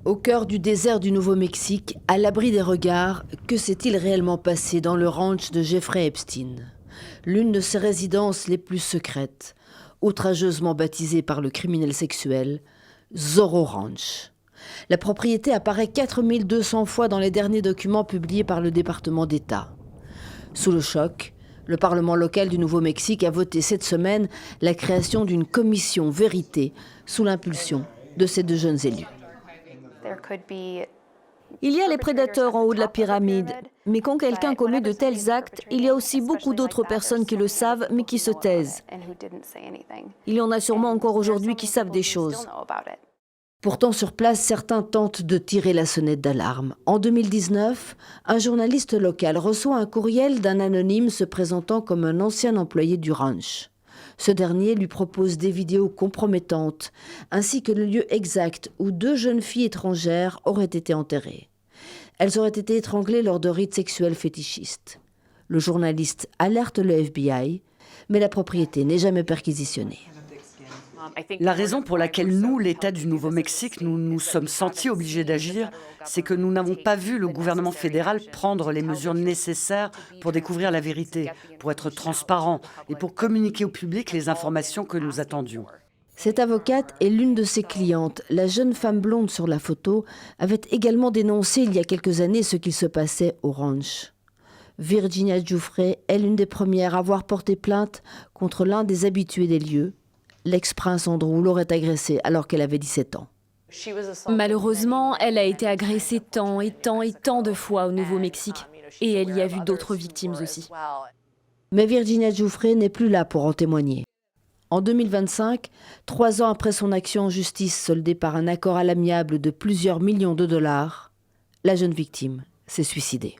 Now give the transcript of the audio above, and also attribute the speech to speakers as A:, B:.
A: Au cœur du désert du Nouveau-Mexique, à l'abri des regards, que s'est-il réellement passé dans le ranch de Jeffrey Epstein? L'une de ses résidences les plus secrètes, outrageusement baptisée par le criminel sexuel, Zorro Ranch. La propriété apparaît 4200 fois dans les derniers documents publiés par le département d'État. Sous le choc, le Parlement local du Nouveau-Mexique a voté cette semaine la création d'une commission vérité sous l'impulsion de ces deux jeunes élus.
B: Il y a les prédateurs en haut de la pyramide, mais quand quelqu'un commet de tels actes, il y a aussi beaucoup d'autres personnes qui le savent, mais qui se taisent. Il y en a sûrement encore aujourd'hui qui savent des choses.
A: Pourtant, sur place, certains tentent de tirer la sonnette d'alarme. En 2019, un journaliste local reçoit un courriel d'un anonyme se présentant comme un ancien employé du ranch. Ce dernier lui propose des vidéos compromettantes, ainsi que le lieu exact où deux jeunes filles étrangères auraient été enterrées. Elles auraient été étranglées lors de rites sexuels fétichistes. Le journaliste alerte le FBI, mais la propriété n'est jamais perquisitionnée.
C: La raison pour laquelle nous, l'État du Nouveau-Mexique, nous sommes sentis obligés d'agir, c'est que nous n'avons pas vu le gouvernement fédéral prendre les mesures nécessaires pour découvrir la vérité, pour être transparent et pour communiquer au public les informations que nous attendions.
A: Cette avocate est l'une de ses clientes. La jeune femme blonde sur la photo avait également dénoncé il y a quelques années ce qu'il se passait au ranch. Virginia Giuffre est l'une des premières à avoir porté plainte contre l'un des habitués des lieux. L'ex-prince Andrew l'aurait agressée alors qu'elle avait 17 ans.
B: Malheureusement, elle a été agressée tant et tant et tant de fois au Nouveau-Mexique. Et elle y a vu d'autres victimes aussi.
A: Mais Virginia Giuffre n'est plus là pour en témoigner. En 2025, 3 ans après son action en justice soldée par un accord à l'amiable de plusieurs millions de dollars, la jeune victime s'est suicidée.